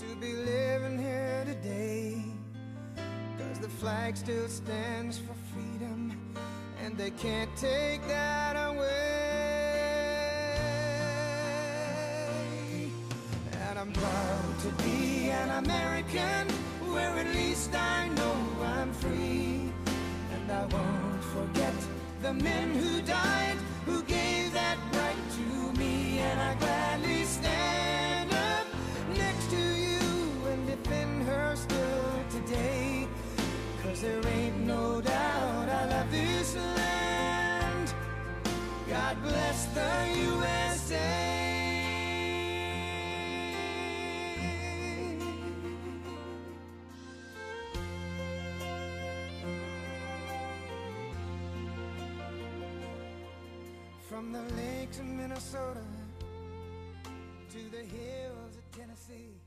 to be living here today, 'cause the flag still stands for freedom, and they can't take that away. And I'm proud to be an American, where at least I know I'm free. And I won't forget the men who died, who gave that right to me. And I gladly stand up next to you and defend her still today, 'cause there ain't no doubt I love this land. God bless the USA. From the lakes of Minnesota to the hills of Tennessee.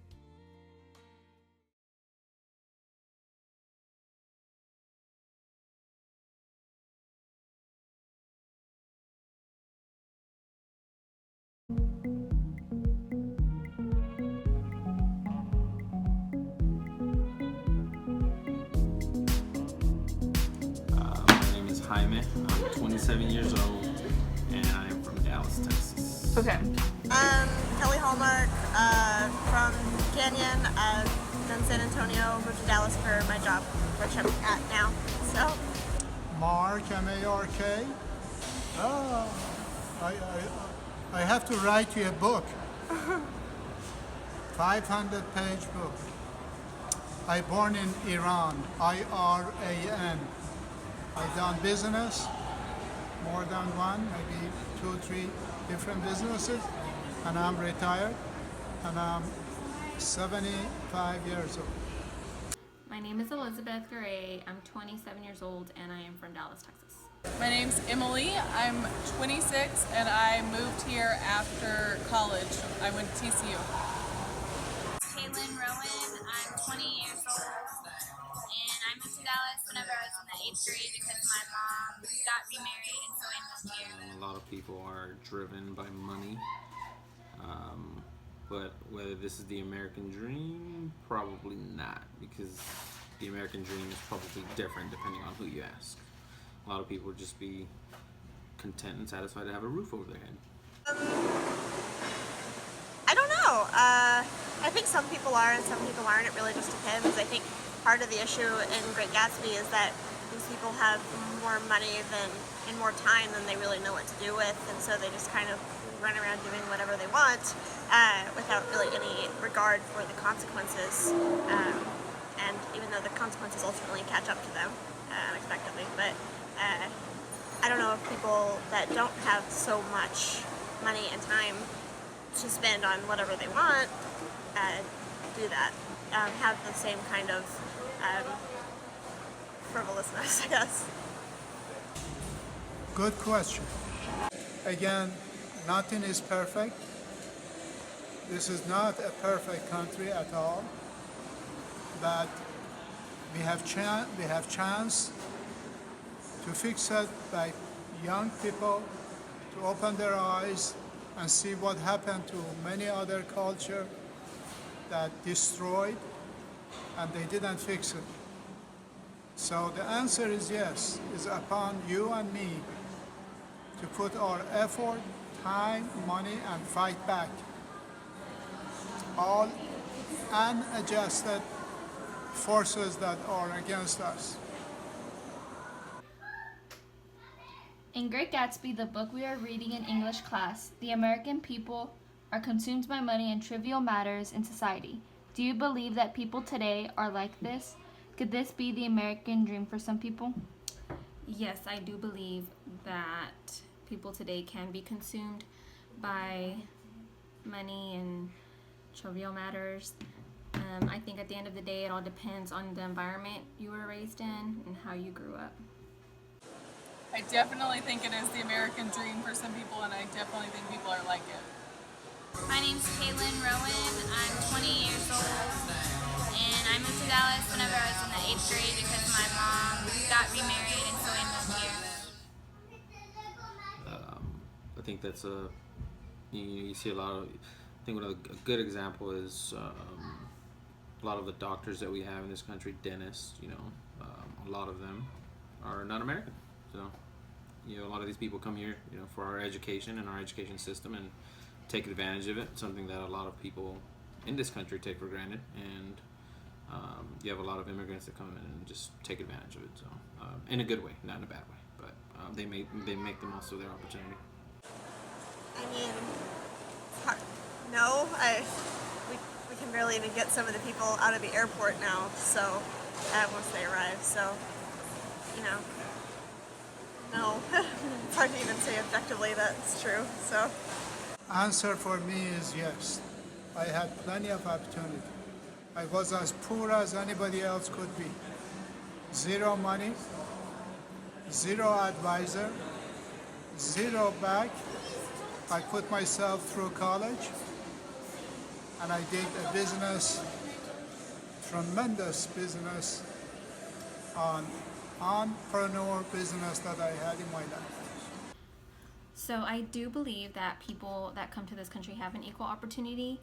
My name is Jaime. I'm 27 years old, and I am from Dallas, Texas. Okay. Kelly Hallmark, from Canyon, then San Antonio, moved to Dallas for my job, which I'm at now. So, Mark, M-A-R-K. I have to write you a book. 500-page book. I born in Iran, I-R-A-N. I done business, more than one, maybe 2, 3 different businesses, and I'm retired, and I'm 75 years old. My name is Elizabeth Garay. I'm 27 years old and I am from Dallas, Texas. My name's Emily. I'm 26 and I moved here after college. I went to TCU. Kaylin Rowan. I'm 20 years old, and I moved to Dallas whenever I was in the 8th grade because my mom got remarried, and so I moved here. A lot of people are driven by money, but whether this is the American dream, probably not, because the American dream is probably different depending on who you ask. A lot of people would just be content and satisfied to have a roof over their head. I don't know. I think some people are and some people aren't. It really just depends. I think part of the issue in Great Gatsby is that these people have more money and more time than they really know what to do with, and so they just kind of run around doing whatever they want without really any regard for the consequences. And even though the consequences ultimately catch up to them unexpectedly, but I don't know if people that don't have so much money and time to spend on whatever they want do that, have the same kind of frivolousness, I guess. Good question. Again, nothing is perfect. This is not a perfect country at all, but we have chance to fix it by young people to open their eyes and see what happened to many other cultures that destroyed and they didn't fix it. So the answer is yes. It's upon you and me to put our effort, time, money, and fight back. All unadjusted forces that are against us. In Great Gatsby, the book we are reading in English class, the American people are consumed by money and trivial matters in society. Do you believe that people today are like this? Could this be the American dream for some people? Yes, I do believe that people today can be consumed by money and trivial matters. I think at the end of the day, it all depends on the environment you were raised in and how you grew up. I definitely think it is the American dream for some people, and I definitely think people are like it. My name's Kaylin Rowan. I'm 20 years old, and I moved to Dallas whenever I was in the 8th grade because my mom got remarried, and so I moved here. I think that's you see a lot of. I think a good example is A lot of the doctors that we have in this country, dentists, a lot of them are not American. So, a lot of these people come here, for our education and our education system and take advantage of it. Something that a lot of people in this country take for granted, and you have a lot of immigrants that come in and just take advantage of it. So, in a good way, not in a bad way, but they make the most of their opportunity. I mean, no, we can barely even get some of the people out of the airport now, so once they arrive, so, no. It's hard to even say objectively that's true, so. Answer for me is yes. I had plenty of opportunity. I was as poor as anybody else could be. Zero money, zero advisor, zero bag. I put myself through college and I did a business, tremendous business, entrepreneur business that I had in my life. So I do believe that people that come to this country have an equal opportunity.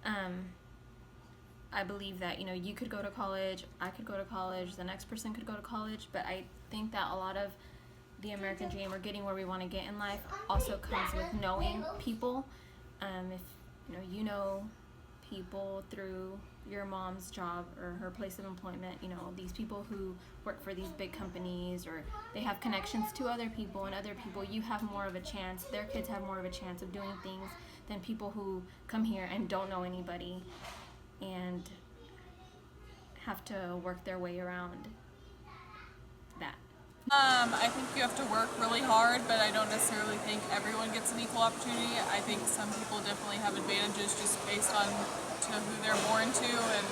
I believe that, you could go to college, I could go to college, the next person could go to college, but I think that a lot of the American dream or getting where we want to get in life also comes with knowing people. If you know people through your mom's job or her place of employment, these people who work for these big companies, or they have connections to other people, and other people, you have more of a chance, their kids have more of a chance of doing things than people who come here and don't know anybody and have to work their way around that. I think you have to work really hard, but I don't necessarily think everyone gets an equal opportunity. I think some people definitely have advantages just based on who they're born to and,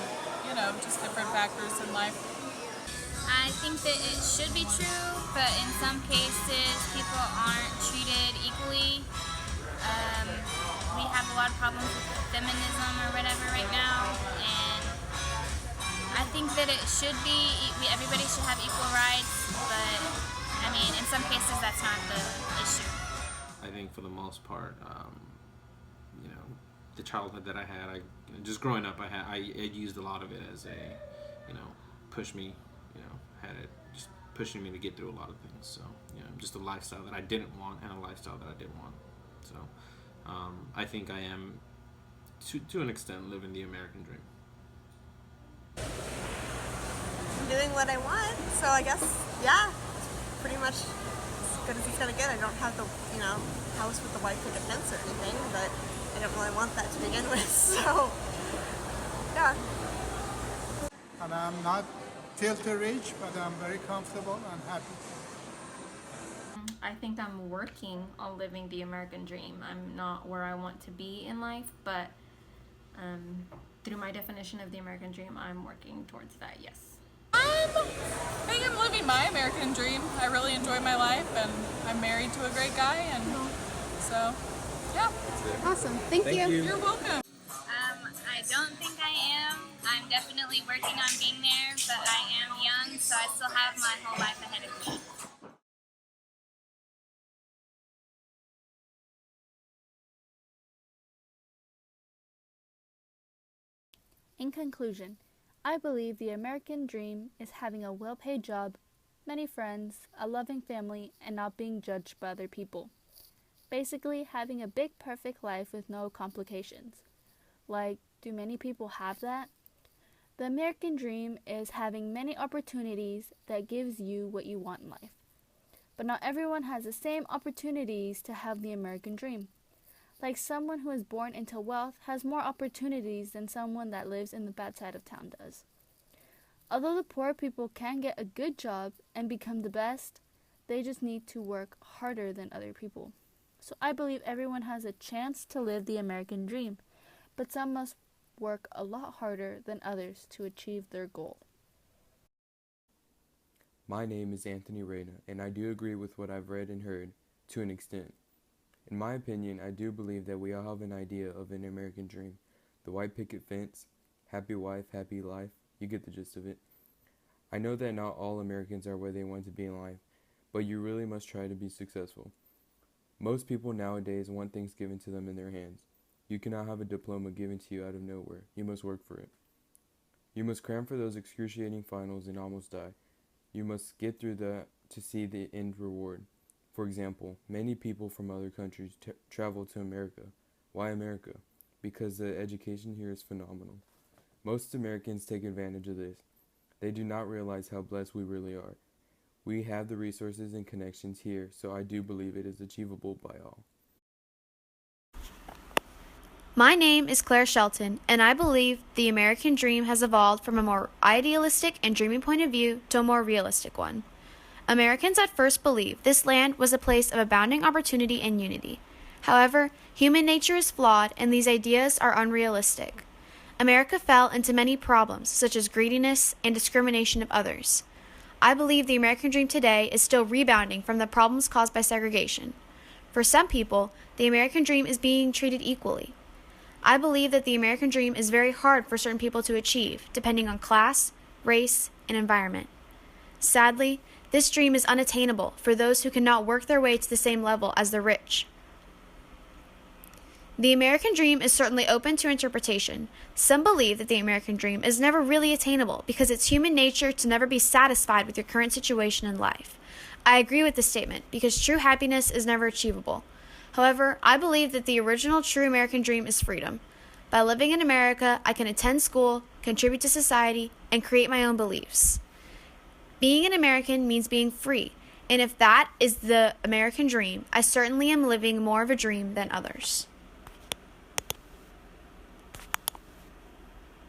just different factors in life. I think that it should be true, but in some cases people aren't treated equally. We have a lot of problems with feminism or whatever right now, and I think that it should be, everybody should have equal rights, but I mean, in some cases that's not the issue. I think for the most part, the childhood that I had, just growing up, I used a lot of it as a, push me, had it just pushing me to get through a lot of things. So, just a lifestyle that I didn't want and a lifestyle that I did want. So, I think I am, to an extent, living the American dream. I'm doing what I want, so I guess, yeah, pretty much as good as it's gonna get. I don't have the, house with the white picket fence or anything, but I don't really want that to begin with, so, yeah. And I'm not filthy rich, but I'm very comfortable and happy. I think I'm working on living the American dream. I'm not where I want to be in life, but through my definition of the American dream, I'm working towards that, yes. I think I'm living my American dream. I really enjoy my life, and I'm married to a great guy, and so, yeah. Awesome. Thank you. You're welcome. I don't think I am. I'm definitely working on being there, but I am young, so I still have my whole life ahead of me. In conclusion, I believe the American dream is having a well-paid job, many friends, a loving family, and not being judged by other people. Basically, having a big perfect life with no complications. Like, do many people have that? The American dream is having many opportunities that gives you what you want in life. But not everyone has the same opportunities to have the American dream. Like, someone who is born into wealth has more opportunities than someone that lives in the bad side of town does. Although the poor people can get a good job and become the best, they just need to work harder than other people. So I believe everyone has a chance to live the American dream, but some must work a lot harder than others to achieve their goal. My name is Anthony Reyna, and I do agree with what I've read and heard to an extent. In my opinion, I do believe that we all have an idea of an American dream. The white picket fence, happy wife, happy life, you get the gist of it. I know that not all Americans are where they want to be in life, but you really must try to be successful. Most people nowadays want things given to them in their hands. You cannot have a diploma given to you out of nowhere. You must work for it. You must cram for those excruciating finals and almost die. You must get through that to see the end reward. For example, many people from other countries travel to America. Why America? Because the education here is phenomenal. Most Americans take advantage of this. They do not realize how blessed we really are. We have the resources and connections here, so I do believe it is achievable by all. My name is Claire Shelton, and I believe the American dream has evolved from a more idealistic and dreamy point of view to a more realistic one. Americans at first believed this land was a place of abounding opportunity and unity. However, human nature is flawed and these ideas are unrealistic. America fell into many problems, such as greediness and discrimination of others. I believe the American dream today is still rebounding from the problems caused by segregation. For some people, the American dream is being treated equally. I believe that the American dream is very hard for certain people to achieve, depending on class, race, and environment. Sadly, this dream is unattainable for those who cannot work their way to the same level as the rich. The American dream is certainly open to interpretation. Some believe that the American dream is never really attainable because it's human nature to never be satisfied with your current situation in life. I agree with this statement because true happiness is never achievable. However, I believe that the original true American dream is freedom. By living in America, I can attend school, contribute to society, and create my own beliefs. Being an American means being free, and if that is the American dream, I certainly am living more of a dream than others.